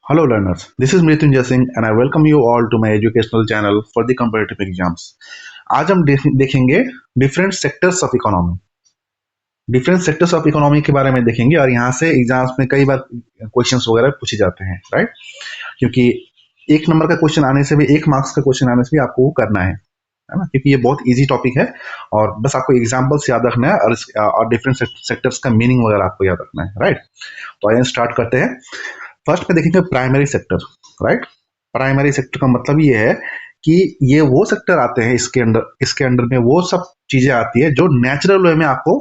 Hello learners, this is Mrityunjay Singh and I welcome you all to my educational channel for the competitive exams. आज हम देखेंगे different sectors of economy. Different sectors of economy के बारे में देखेंगे और यहाँ से एग्जाम्स में कई बार क्वेश्चंस वगैरह पूछे जाते हैं, राइट? क्योंकि एक नंबर का क्वेश्चन आने से भी, एक मार्क्स का क्वेश्चन आने से भी आपको वो करना है ना? क्योंकि ये बहुत इजी टॉपिक है और बस आपको एग्जाम्पल्स याद रखना है और डिफरेंट सेक्टर्स का मीनिंग वगैरह आपको याद रखना है, राइट? तो आइए स्टार्ट करते हैं। फर्स्ट में देखेंगे primary sector, right? Primary sector का मतलब ये है कि ये वो सेक्टर आते हैं इसके अंडर में वो सब चीजें आती है जो नेचुरल वे में आपको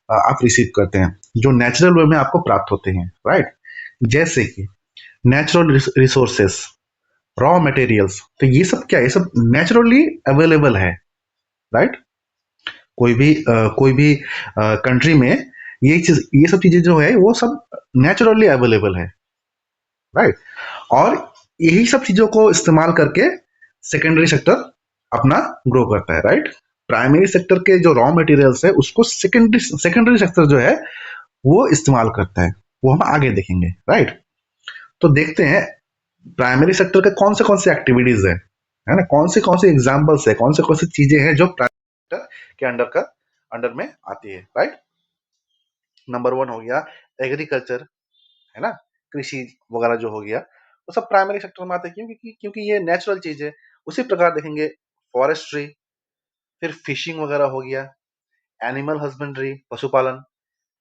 आप रिसीव करते हैं, जो नेचुरल वे में आपको प्राप्त होते हैं, राइट? जैसे कि नेचुरल रिसोर्सेस, रॉ मटेरियल्स। तो ये सब क्या है? ये सब नेचुरली अवेलेबल है, राइट? कोई भी कंट्री में ये सब चीजें जो है वो सब नेचुरली अवेलेबल है, राइट? और यही सब चीजों को इस्तेमाल करके सेकेंडरी सेक्टर अपना ग्रो करता है, राइट? प्राइमरी सेक्टर के जो रॉ मटेरियल्स है उसको सेकेंडरी सेक्टर जो है वो इस्तेमाल करता है। वो हम आगे देखेंगे, राइट? तो देखते हैं प्राइमरी सेक्टर के कौन से एक्टिविटीज है ना? कौन से एग्जाम्पल्स है, कौन सी चीजें हैं जो प्राइमरी सेक्टर के अंडर में आती है, राइट? नंबर वन हो गया एग्रीकल्चर, है ना? कृषि वगैरह जो हो गया वो सब प्राइमरी सेक्टर में आते हैं, क्योंकि ये नेचुरल चीज है। उसी प्रकार देखेंगे फॉरेस्ट्री, फिर फिशिंग वगैरह हो गया, एनिमल हस्बेंड्री पशुपालन,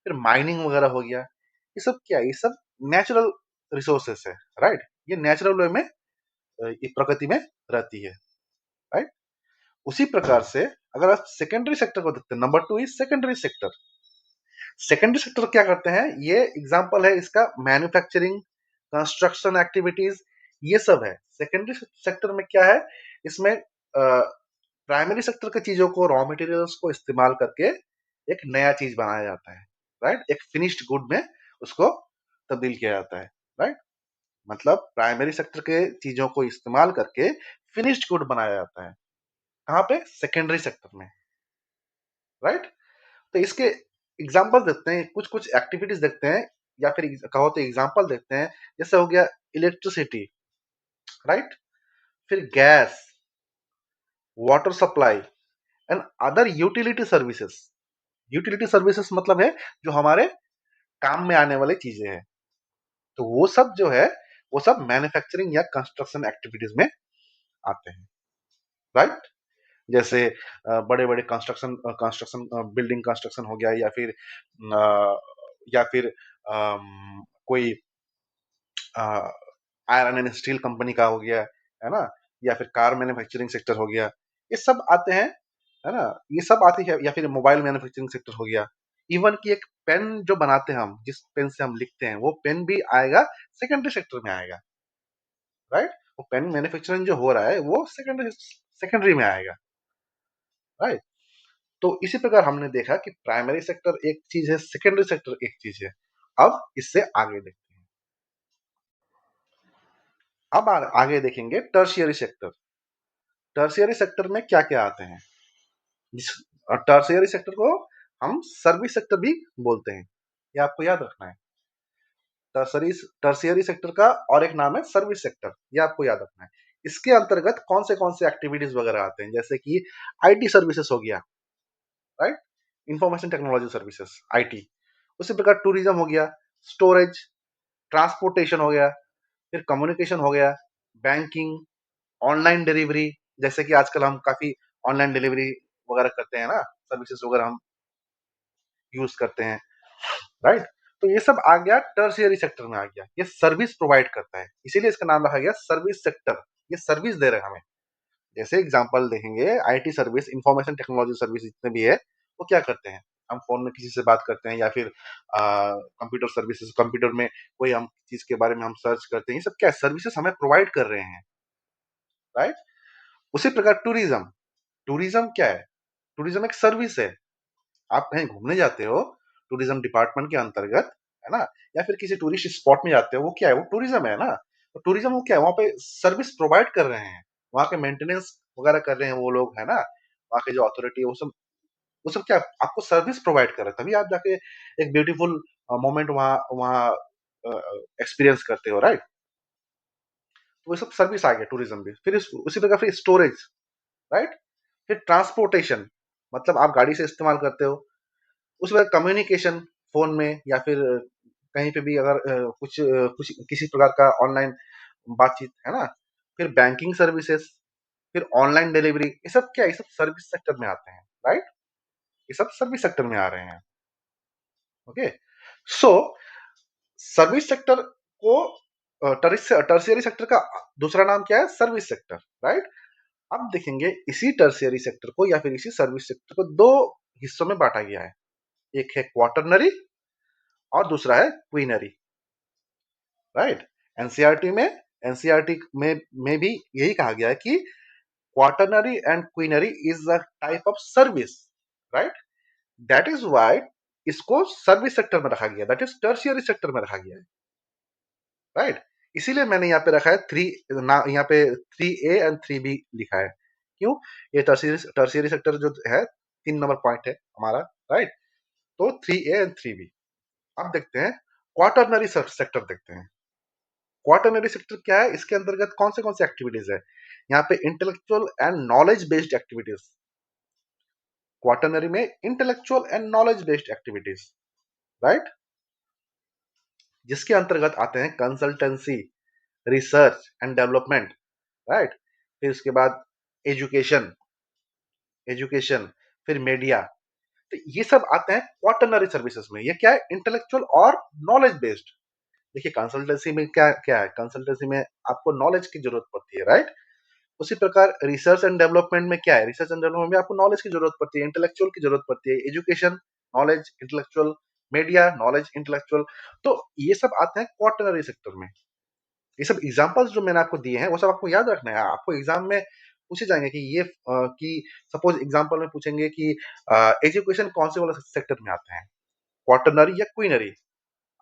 फिर माइनिंग वगैरह हो गया। ये सब क्या है? ये सब नेचुरल रिसोर्सेस है, राइट? ये नेचुरल वे में ये प्रकृति में रहती है, राइट? उसी प्रकार से अगर आप सेकेंडरी सेक्टर को देखते हैं, number two is secondary sector. Secondary sector क्या करते हैं? ये एग्जांपल है इसका मैन्युफैक्चरिंग, कंस्ट्रक्शन एक्टिविटीज, ये सब है। सेकेंडरी सेक्टर में क्या है? इसमें प्राइमरी सेक्टर की चीजों को, रॉ मटेरियल्स को इस्तेमाल करके एक नया चीज बनाया जाता है, राइट? एक फिनिश्ड गुड में उसको तब्दील किया जाता है, राइट? मतलब प्राइमरी सेक्टर के चीजों को इस्तेमाल करके फिनिश्ड गुड बनाया जाता है। कहाँ पे? सेकेंडरी सेक्टर में, राइट? तो इसके एग्जाम्पल देखते हैं, कुछ कुछ एक्टिविटीज देखते हैं, या फिर कहो तो एग्जाम्पल देखते हैं। जैसे हो गया इलेक्ट्रिसिटी, राइट? फिर gas, water supply and other utility services. Utility services मतलब है जो हमारे काम में आने वाली चीजें हैं। तो वो सब जो है वो सब मैन्युफैक्चरिंग या कंस्ट्रक्शन एक्टिविटीज में आते हैं, राइट? जैसे बड़े बड़े कंस्ट्रक्शन कंस्ट्रक्शन बिल्डिंग कंस्ट्रक्शन हो गया, या फिर कोई आयरन एंड स्टील कंपनी का हो गया, है ना? या फिर कार मैन्युफैक्चरिंग सेक्टर हो गया। ये सब आते हैं, है ना? ये सब आती है। या फिर मोबाइल मैन्युफैक्चरिंग सेक्टर हो गया। इवन कि एक पेन जो बनाते हैं हम, जिस पेन से हम लिखते हैं, वो पेन भी आएगा सेकेंडरी सेक्टर में आएगा, राइट? वो पेन मैन्युफैक्चरिंग जो हो रहा है वो सेकेंडरी सेकेंडरी में आएगा, राइट? तो इसी प्रकार हमने देखा कि प्राइमरी सेक्टर एक चीज है, सेकेंडरी सेक्टर एक चीज है। अब इससे आगे देखते हैं। अब आगे देखेंगे टर्शियरी सेक्टर। टर्शियरी सेक्टर में क्या क्या आते हैं? टर्शियरी सेक्टर को हम सर्विस सेक्टर भी बोलते हैं, ये आपको याद रखना है। टर्शरी टर्शियरी सेक्टर का और एक नाम है सर्विस सेक्टर, ये आपको याद रखना है। इसके अंतर्गत कौन से एक्टिविटीज वगैरह आते हैं? जैसे कि आईटी सर्विसेज हो गया, right? Information technology services, IT. उसी प्रकार टूरिज्म हो गया, स्टोरेज, ट्रांसपोर्टेशन हो गया, फिर कम्युनिकेशन हो गया, बैंकिंग, ऑनलाइन डिलीवरी। जैसे कि आजकल हम काफी ऑनलाइन डिलीवरी वगैरह करते हैं ना, सर्विसेज वगैरह हम यूज करते हैं, राइट? तो ये सब आ गया टर्शियरी सेक्टर में आ गया। ये सर्विस प्रोवाइड करता है, इसीलिए इसका नाम रखा गया सर्विस सेक्टर। ये सर्विस दे रहे हैं हमें। जैसे एग्जांपल देखेंगे, IT service, information technology service जितने भी है वो क्या करते हैं? हम फोन में किसी से बात करते हैं, या फिर कंप्यूटर सर्विसेज, कंप्यूटर में कोई हम चीज के बारे में हम सर्च करते हैं। ये सब क्या सर्विसेज हमें प्रोवाइड कर रहे हैं, राइट? उसी प्रकार टूरिज्म। टूरिज्म क्या है? टूरिज्म एक सर्विस है। आप कहीं घूमने जाते हो टूरिज्म डिपार्टमेंट के अंतर्गत, है ना? या फिर किसी टूरिस्ट स्पॉट में जाते हो, वो क्या है? वो टूरिज्म है ना। तो टूरिज्म वो क्या है? वहाँ पे सर्विस प्रोवाइड कर रहे हैं, वहाँ के मेंटेनेंस वगैरह कर रहे हैं वो लोग, है ना? वहाँ के जो अथॉरिटी है वो सब क्या आपको सर्विस प्रोवाइड कर रहे हैं, तभी आप जाके एक ब्यूटीफुल मोमेंट वहाँ वहाँ एक्सपीरियंस करते हो, राइट? तो ये सब सर्विस आ गया, टूरिज्म भी। फिर उसी प्रकार फिर स्टोरेज, राइट। फिर ट्रांसपोर्टेशन, मतलब आप गाड़ी से इस्तेमाल करते हो। उसके बाद कम्युनिकेशन, फोन में या फिर कहीं पे भी अगर कुछ किसी प्रकार का ऑनलाइन बातचीत है ना। फिर बैंकिंग सर्विसेज, फिर ऑनलाइन डिलीवरी, ये सब क्या है? ये सब सर्विस सेक्टर में आते हैं, राइट। ये सब सर्विस सेक्टर में आ रहे हैं। ओके, सो सर्विस सेक्टर को टर्शियरी सेक्टर का दूसरा नाम क्या है? Service sector, right. अब देखेंगे इसी टर्शियरी सेक्टर को या फिर इसी सर्विस सेक्टर को दो हिस्सों में बांटा गया है। एक है क्वार्टरनरी और दूसरा है क्वीनरी, राइट। एनसीईआरटी में एनसीईआरटी में भी यही कहा गया है कि quaternary and quinary is a type of service, right. That is why इसको सर्विस सेक्टर में रखा गया, दैट इज टर्शियरी सेक्टर में रखा गया है, राइट। इसीलिए मैंने यहाँ पे रखा है यहाँ पे 3A एंड 3B लिखा है। क्यों? ये टर्शियरी सेक्टर जो है 3 नंबर पॉइंट है हमारा, राइट। तो 3A एंड 3B। अब देखते हैं क्वार्टरनरी सेक्टर, देखते हैं क्वार्टरनरी सेक्टर क्या है, इसके अंतर्गत कौन से एक्टिविटीज है। यहाँ पे intellectual and knowledge based activities, quaternary में intellectual and knowledge based activities, right. जिसके अंतर्गत आते हैं consultancy, research and development, right. फिर उसके बाद एजुकेशन एजुकेशन फिर मीडिया। तो ये सब आते हैं क्वार्टरनरी सर्विसेज में। ये क्या है? इंटेलेक्चुअल और नॉलेज बेस्ड। देखिए कंसल्टेंसी में क्या क्या है, कंसल्टेंसी में आपको नॉलेज की जरूरत पड़ती है, राइट। उसी प्रकार रिसर्च एंड डेवलपमेंट में क्या है? रिसर्च एंड डेवलपमेंट में आपको नॉलेज की जरूरत पड़ती है, इंटेलेक्चुअल की जरूरत पड़ती है। Education knowledge intellectual, media knowledge intellectual. तो ये सब आते हैं क्वार्टरनरी सेक्टर में। ये सब एग्जांपल्स जो मैंने आपको दिए हैं वो सब आपको याद रखना है। आपको एग्जाम में पूछे जाएंगे कि कि सपोज एग्जांपल में पूछेंगे कि एजुकेशन कौन से वाला सेक्टर में आते हैं, क्वार्टरनरी या क्वीनरी।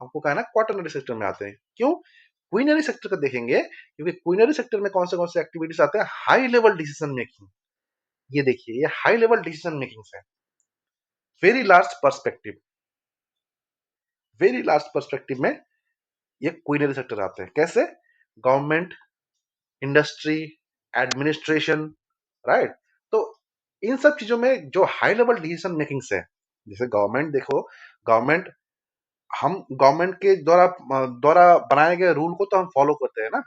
आपको कहना है क्वार्टरनरी सेक्टर में आते हैं। क्यों? क्वीनरी सेक्टर का देखेंगे क्योंकि क्वीनरी सेक्टर में कौन से एक्टिविटीज आते हैं? High level decision making. ये देखिए, ये हाई लेवल डिसीजन मेकिंग है। Very large perspective, very large perspective में ये क्वीनरी सेक्टर आते हैं। कैसे? Government, industry, administration, right. तो इन सब चीजों में जो हाई लेवल डिसीजन मेकिंग्स है, जैसे गवर्नमेंट देखो, गवर्नमेंट हम गवर्नमेंट के द्वारा द्वारा बनाए गए रूल को तो हम फॉलो करते हैं ना।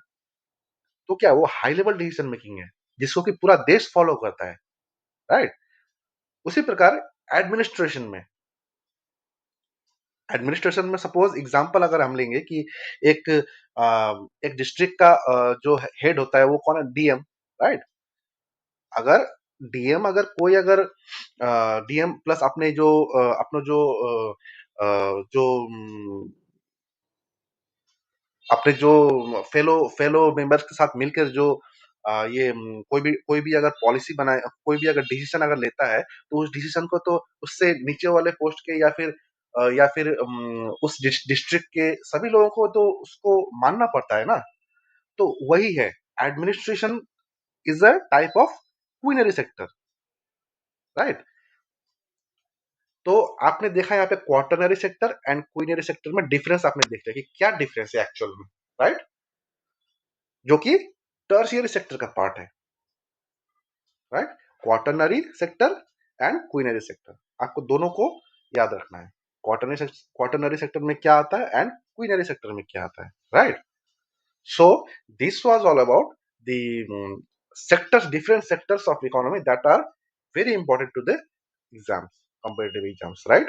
तो क्या वो हाई लेवल डिसीजन मेकिंग है जिसको कि पूरा देश फॉलो करता है, राइट। उसी प्रकार एडमिनिस्ट्रेशन में एडमिनिस्ट्रेशन में सपोज एग्जांपल अगर हम लेंगे कि एक एक डिस्ट्रिक्ट का जो हेड होता है वो कौन है? DM, right. अगर डीएम अगर कोई अगर डीएम प्लस अपने जो अपना जो अपने जो फेलो फेलो मेंबर्स के साथ मिलकर जो कोई भी अगर पॉलिसी बनाए, कोई भी अगर डिसीजन अगर लेता है तो उस डिसीजन को तो उससे नीचे वाले पोस्ट के या फिर उस डिस्ट्रिक्ट के सभी लोगों को तो उसको मानना पड़ता है ना। तो वही है, administration is a type of quinary sector, right. तो आपने देखा यहाँ पे quaternary sector and quinary sector में डिफरेंस आपने देखा कि क्या डिफरेंस है एक्चुअल में, राइट। जो कि टर्शियरी सेक्टर का पार्ट है, right. Quaternary sector and quinary sector, आपको दोनों को याद रखना है। क्वार्टरनरी सेक्टर में क्या आता है एंड क्वीनरी सेक्टर में क्या आता है, right. So this was all about the sectors, different sectors of economy that are very important to the exams, competitive exams, right?